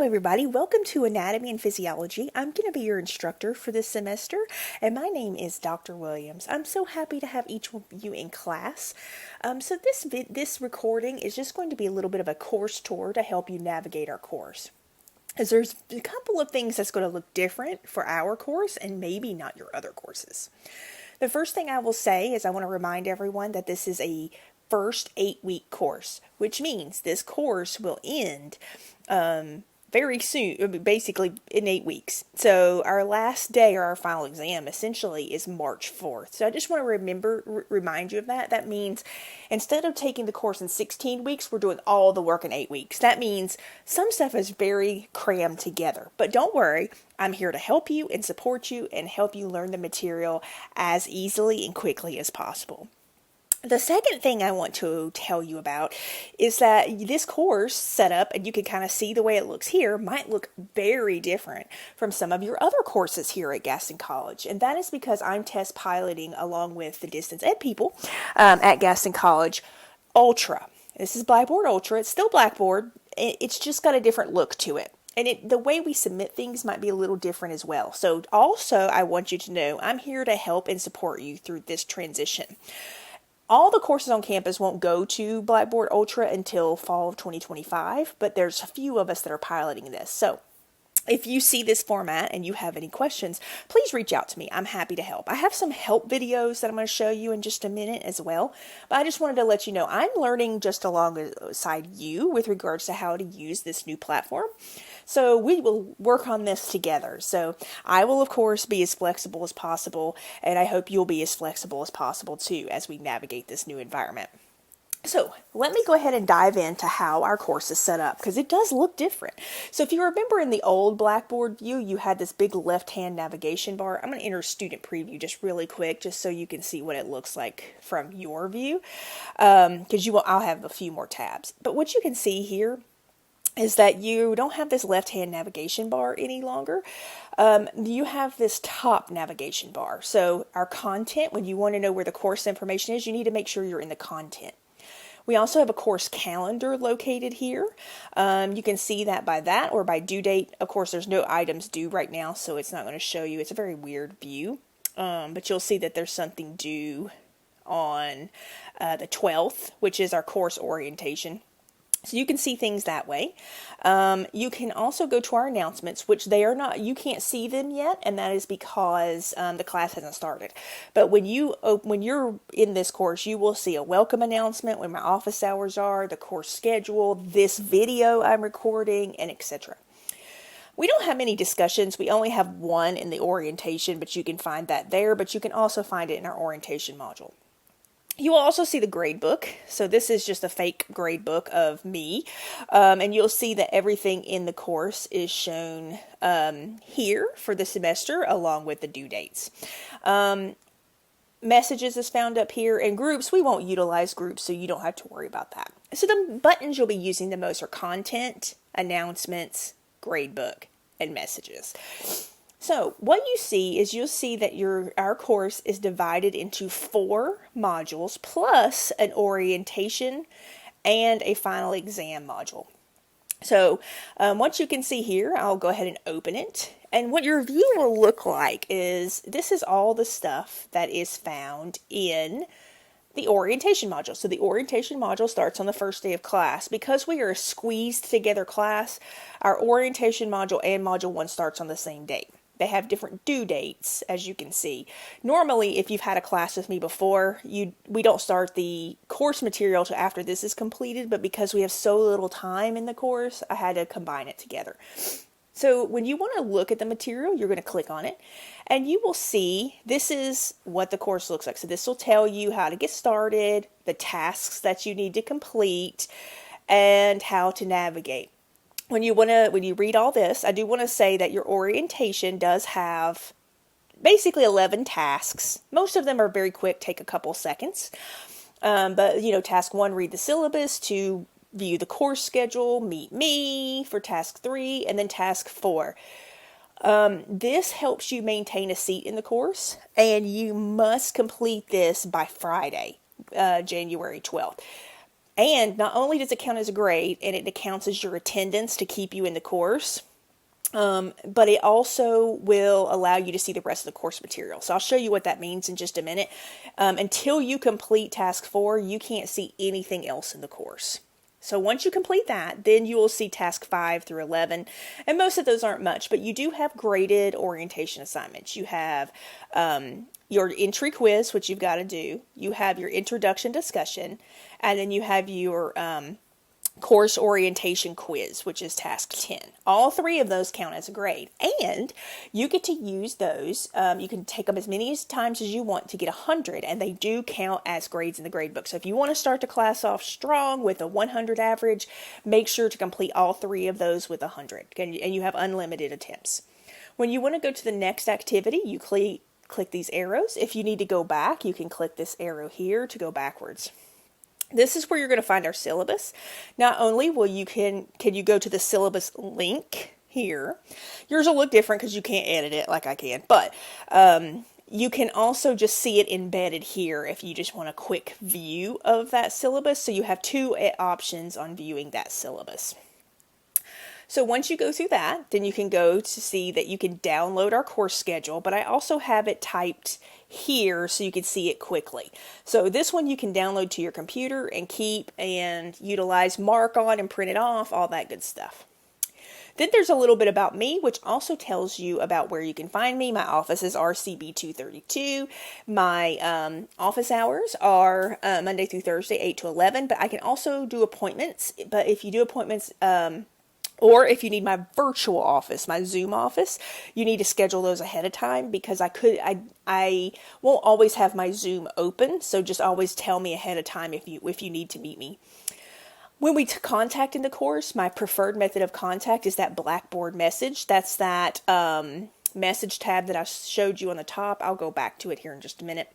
everybody. Welcome to Anatomy and Physiology. I'm going to be your instructor for this semester, and my name is Dr. Williams. I'm so happy to have each of you in class. So this recording is just going to be a little bit of a course tour to help you navigate our course. As there's a couple of things that's going to look different for our course and maybe not your other courses. The first thing I will say is I want to remind everyone that this is a first 8-week course, which means this course will end very soon, basically in 8 weeks. So our last day or our final exam essentially is March 4th. So I just want to remind you of that. That means instead of taking the course in 16 weeks, we're doing all the work in 8 weeks. That means some stuff is very crammed together. But don't worry, I'm here to help you and support you and help you learn the material as easily and quickly as possible. The second thing I want to tell you about is that this course setup, and you can kind of see the way it looks here, might look very different from some of your other courses here at Gaston College. And that is because I'm test piloting along with the distance ed people at Gaston College Ultra. This is Blackboard Ultra. It's still Blackboard. It's just got a different look to it. And the way we submit things might be a little different as well. So also, I want you to know I'm here to help and support you through this transition. All the courses on campus won't go to Blackboard Ultra until fall of 2025, but there's a few of us that are piloting this. So if you see this format and you have any questions, please reach out to me. I'm happy to help. I have some help videos that I'm going to show you in just a minute as well, but I just wanted to let you know I'm learning just alongside you with regards to how to use this new platform. So we will work on this together. So I will, of course, be as flexible as possible, and I hope you'll be as flexible as possible too as we navigate this new environment. So let me go ahead and dive into how our course is set up, because it does look different. So if you remember in the old Blackboard view, you had this big left-hand navigation bar. I'm going to enter student preview just really quick, just so you can see what it looks like from your view, because I'll have a few more tabs. But what you can see here is that you don't have this left-hand navigation bar any longer. You have this top navigation bar. So our content, when you want to know where the course information is, you need to make sure you're in the content. We also have a course calendar located here. You can see that by that or by due date. Of course, there's no items due right now, so it's not going to show you. It's a very weird view, but you'll see that there's something due on the 12th, which is our course orientation. So you can see things that way. You can also go to our announcements, which you can't see them yet, and that is because the class hasn't started. But when you're in this course, you will see a welcome announcement, when my office hours are, the course schedule, this video I'm recording, and etc. We don't have many discussions. We only have one in the orientation, but you can find that there, but you can also find it in our orientation module. You will also see the grade book. So this is just a fake grade book of me. And you'll see that everything in the course is shown here for the semester along with the due dates. Messages is found up here, and groups, we won't utilize groups, so you don't have to worry about that. So the buttons you'll be using the most are content, announcements, grade book, and messages. So what you see is you'll see that our course is divided into 4 modules plus an orientation and a final exam module. So what you can see here, I'll go ahead and open it. And what your view will look like is this is all the stuff that is found in the orientation module. So the orientation module starts on the first day of class. Because we are a squeezed together class, our orientation module and module 1 starts on the same date. They have different due dates, as you can see. Normally, if you've had a class with me before, we don't start the course material till after this is completed, but because we have so little time in the course, I had to combine it together. So when you want to look at the material, you're going to click on it, and you will see this is what the course looks like. So this will tell you how to get started, the tasks that you need to complete, and how to navigate. When you read all this, I do want to say that your orientation does have basically 11 tasks. Most of them are very quick, take a couple seconds. But task 1, read the syllabus. 2, view the course schedule. Meet me for task 3, and then task 4. This helps you maintain a seat in the course, and you must complete this by Friday, January 12th. And not only does it count as a grade, and it counts as your attendance to keep you in the course, but it also will allow you to see the rest of the course material. So I'll show you what that means in just a minute. Until you complete task 4, you can't see anything else in the course. So once you complete that, then you will see task 5 through 11, and most of those aren't much, but you do have graded orientation assignments. You have your entry quiz, which you've got to do. You have your introduction discussion, and then you have your course orientation quiz, which is task 10. All 3 of those count as a grade, and you get to use those. You can take them as many times as you want to get 100, and they do count as grades in the grade book. So if you want to start the class off strong with a 100 average, make sure to complete all 3 of those with 100, and you have unlimited attempts. When you want to go to the next activity, you click these arrows. If you need to go back, you can click this arrow here to go backwards. This is where you're going to find our syllabus. Not only will you can you go to the syllabus link here. Yours will look different because you can't edit it like I can, but you can also just see it embedded here if you just want a quick view of that syllabus. So you have 2 options on viewing that syllabus. So once you go through that, then you can go to see that you can download our course schedule, but I also have it typed here so you can see it quickly. So this one you can download to your computer and keep and utilize, mark on and print it off, all that good stuff. Then there's a little bit about me, which also tells you about where you can find me. My office is RCB232. My office hours are Monday through Thursday, 8 to 11, but I can also do appointments. But if you do appointments, or if you need my virtual office, my Zoom office, you need to schedule those ahead of time because I won't always have my Zoom open. So just always tell me ahead of time if you need to meet me. When we contact in the course, my preferred method of contact is that Blackboard message. That's that message tab that I showed you on the top. I'll go back to it here in just a minute.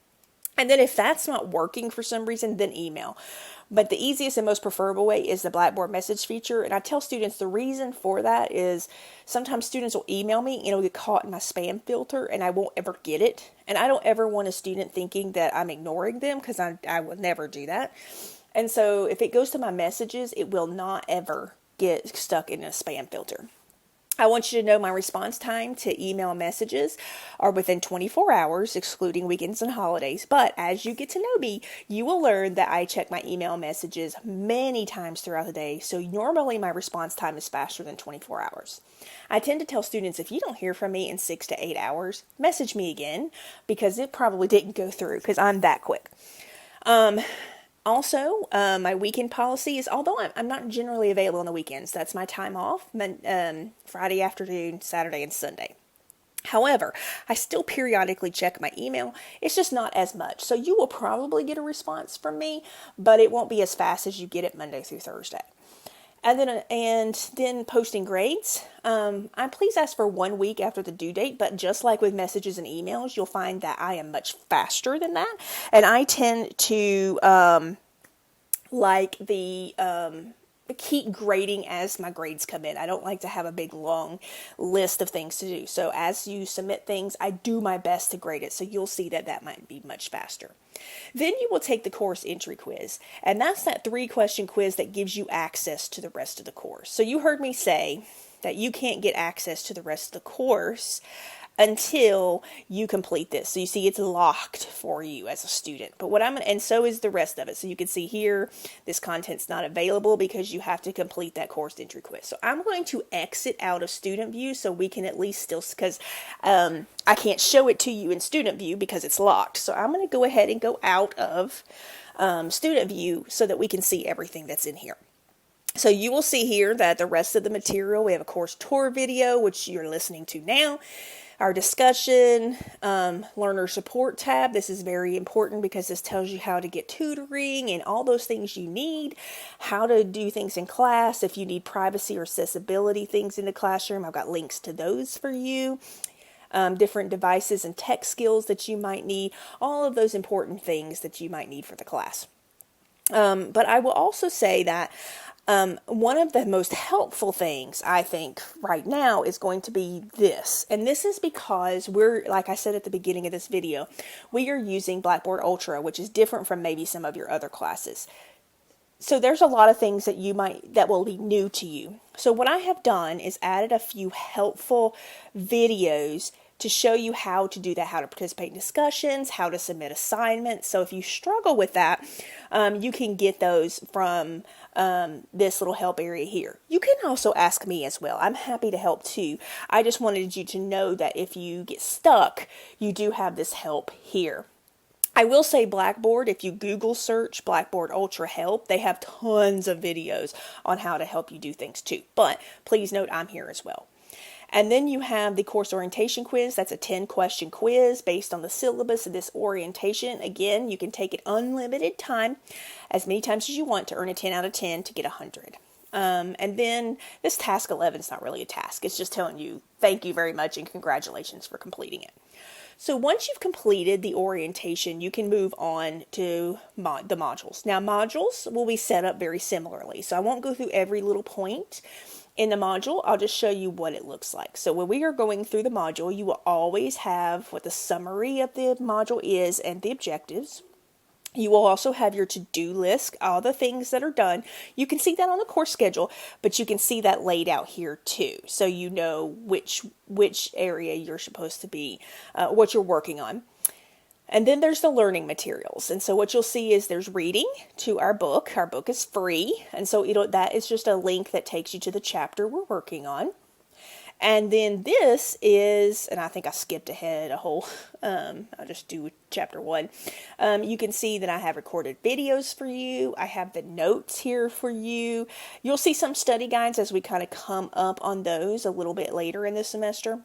And then if that's not working for some reason, then email. But the easiest and most preferable way is the Blackboard message feature. And I tell students the reason for that is sometimes students will email me and it'll get caught in my spam filter and I won't ever get it. And I don't ever want a student thinking that I'm ignoring them because I will never do that. And so if it goes to my messages, it will not ever get stuck in a spam filter. I want you to know my response time to email messages are within 24 hours, excluding weekends and holidays. But as you get to know me, you will learn that I check my email messages many times throughout the day. So normally my response time is faster than 24 hours. I tend to tell students, if you don't hear from me in 6 to 8 hours, message me again because it probably didn't go through because I'm that quick. Also, my weekend policy is, although I'm not generally available on the weekends, that's my time off, Friday afternoon, Saturday, and Sunday. However, I still periodically check my email. It's just not as much. So you will probably get a response from me, but it won't be as fast as you get it Monday through Thursday. And then posting grades. I please ask for 1 week after the due date, but just like with messages and emails, you'll find that I am much faster than that. And I tend to keep grading as my grades come in. I don't like to have a big long list of things to do. So as you submit things, I do my best to grade it. So you'll see that might be much faster. Then you will take the course entry quiz, and that's that 3-question quiz that gives you access to the rest of the course. So you heard me say that you can't get access to the rest of the course until you complete this. So you see it's locked for you as a student. But and so is the rest of it. So you can see here, this content's not available because you have to complete that course entry quiz. So I'm going to exit out of student view so we can at least still, because I can't show it to you in student view because it's locked. So I'm going to go ahead and go out of student view so that we can see everything that's in here. So you will see here that the rest of the material, we have a course tour video, which you're listening to now. Our discussion, learner support tab. This is very important because this tells you how to get tutoring and all those things you need, how to do things in class. If you need privacy or accessibility things in the classroom, I've got links to those for you. Different devices and tech skills that you might need, all of those important things that you might need for the class. But I will also say that one of the most helpful things I think right now is going to be this. And this is because like I said at the beginning of this video, we are using Blackboard Ultra, which is different from maybe some of your other classes. So there's a lot of things that will be new to you. So what I have done is added a few helpful videos to show you how to do that, how to participate in discussions, how to submit assignments. So if you struggle with that, you can get those from this little help area here. You can also ask me as well. I'm happy to help too. I just wanted you to know that if you get stuck, you do have this help here. I will say Blackboard, if you Google search Blackboard Ultra Help, they have tons of videos on how to help you do things too. But please note I'm here as well. And then you have the course orientation quiz. That's a 10-question quiz based on the syllabus of this orientation. Again, you can take it unlimited time, as many times as you want, to earn a 10 out of 10 to get 100. And then this task 11 is not really a task. It's just telling you thank you very much and congratulations for completing it. So once you've completed the orientation, you can move on to the modules. Now, modules will be set up very similarly. So I won't go through every little point in the module. I'll just show you what it looks like. So when we are going through the module, you will always have what the summary of the module is and the objectives. You will also have your to-do list, all the things that are done. You can see that on the course schedule, but you can see that laid out here too. So you know which area you're supposed to be, what you're working on. And then there's the learning materials. And so what you'll see is there's reading to our book. Our book is free. And so that is just a link that takes you to the chapter we're working on. And then this is, and I think I skipped ahead a whole, I'll just do chapter 1. You can see that I have recorded videos for you. I have the notes here for you. You'll see some study guides as we kind of come up on those a little bit later in the semester.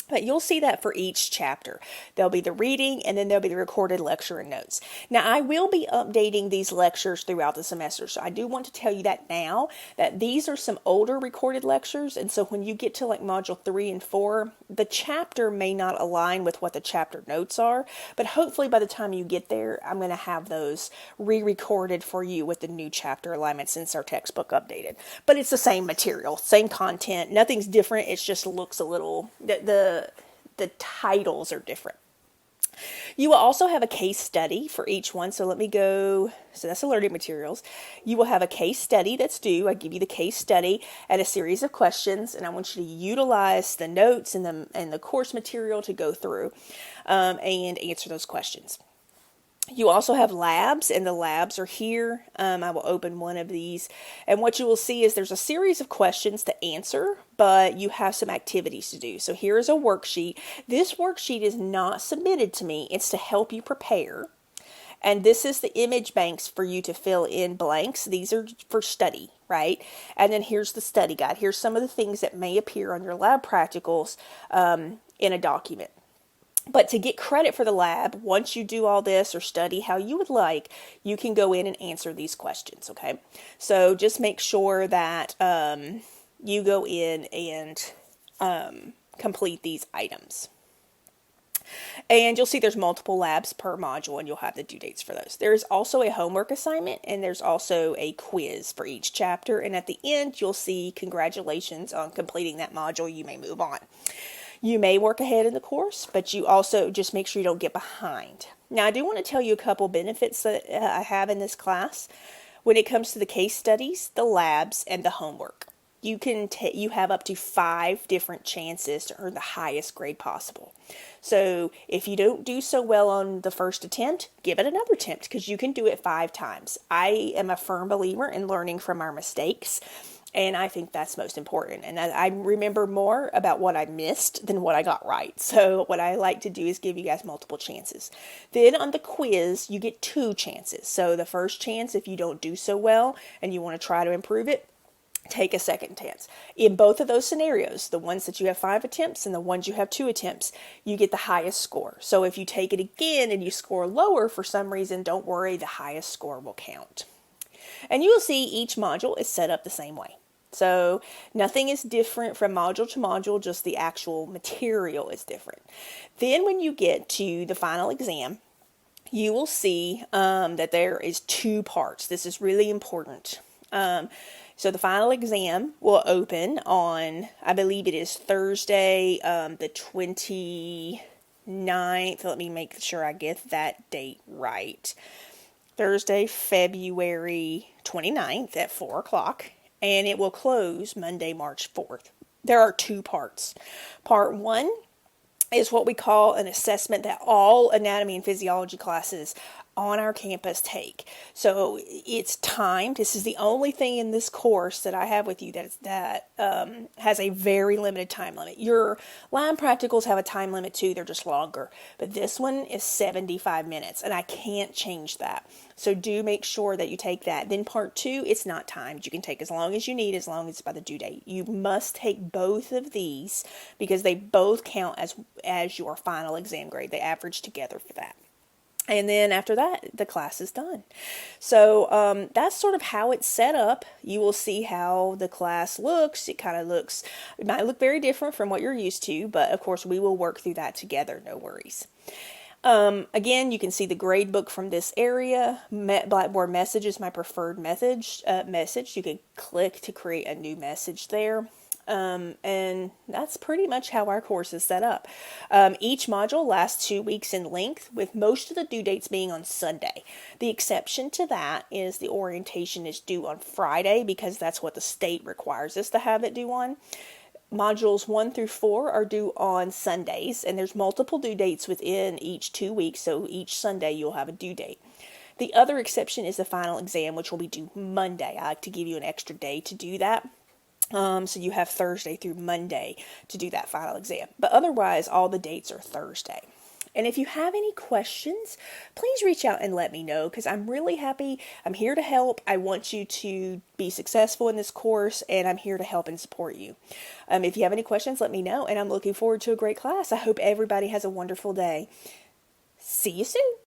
But you'll see that for each chapter. There'll be the reading, and then there'll be the recorded lecture and notes. Now, I will be updating these lectures throughout the semester, so I do want to tell you that now, that these are some older recorded lectures, and so when you get to like Module 3 and 4, the chapter may not align with what the chapter notes are, but hopefully by the time you get there, I'm going to have those re-recorded for you with the new chapter alignment since our textbook updated. But it's the same material, same content, nothing's different, it just looks a little, the titles are different. You will also have a case study for each one. So let me go. So that's the learning materials. You will have a case study that's due. I give you the case study and a series of questions, and I want you to utilize the notes and the course material to go through and answer those questions. You also have labs, and the labs are here. I will open one of these, and what you will see is there's a series of questions to answer, but you have some activities to do. So here is a worksheet. This worksheet is not submitted to me. It's to help you prepare, and this is the image banks for you to fill in blanks. These are for study, right? And then here's the study guide. Here's some of the things that may appear on your lab practicals in a document. But to get credit for the lab, once you do all this or study how you would like, you can go in and answer these questions, okay? So just make sure that you go in and complete these items. And you'll see there's multiple labs per module, and you'll have the due dates for those. There's also a homework assignment, and there's also a quiz for each chapter. And at the end, you'll see congratulations on completing that module. You may move on. You may work ahead in the course, but you also just make sure you don't get behind. Now, I do want to tell you a couple benefits that I have in this class when it comes to the case studies, the labs, and the homework. You have up to 5 different chances to earn the highest grade possible. So if you don't do so well on the first attempt, give it another attempt because you can do it 5 times. I am a firm believer in learning from our mistakes. And I think that's most important. And I remember more about what I missed than what I got right. So what I like to do is give you guys multiple chances. Then on the quiz, you get 2 chances. So the first chance, if you don't do so well and you want to try to improve it, take a second chance. In both of those scenarios, the ones that you have 5 attempts and the ones you have 2 attempts, you get the highest score. So if you take it again and you score lower for some reason, don't worry, the highest score will count. And you will see each module is set up the same way. So nothing is different from module to module, just the actual material is different. Then when you get to the final exam, you will see that there is 2 parts. This is really important. So the final exam will open on, I believe it is Thursday, the 29th. Let me make sure I get that date right. Thursday, February 29th at 4 o'clock, and it will close Monday, March 4th. There are two parts. Part one is what we call an assessment that all anatomy and physiology classes on our campus take. So it's timed. This is the only thing in this course that I have with you that has a very limited time limit. Your line practicals have a time limit too. They're just longer. But this one is 75 minutes, and I can't change that. So do make sure that you take that. Then part two, it's not timed. You can take as long as you need, as long as it's by the due date. You must take both of these because they both count as your final exam grade. They average together for that. And then after that, the class is done. So that's sort of how it's set up. You will see how the class looks. It might look very different from what you're used to, but of course we will work through that together, no worries. Again, you can see the grade book from this area. Blackboard Message is my preferred message. You can click to create a new message there. And that's pretty much how our course is set up. Each module lasts 2 weeks in length, with most of the due dates being on Sunday. The exception to that is the orientation is due on Friday because that's what the state requires us to have it due on. Modules 1 through 4 are due on Sundays, and there's multiple due dates within each 2 weeks, so each Sunday you'll have a due date. The other exception is the final exam, which will be due Monday. I like to give you an extra day to do that. So you have Thursday through Monday to do that final exam. But otherwise, all the dates are Thursday. And if you have any questions, please reach out and let me know because I'm really happy. I'm here to help. I want you to be successful in this course, and I'm here to help and support you. If you have any questions, let me know, and I'm looking forward to a great class. I hope everybody has a wonderful day. See you soon.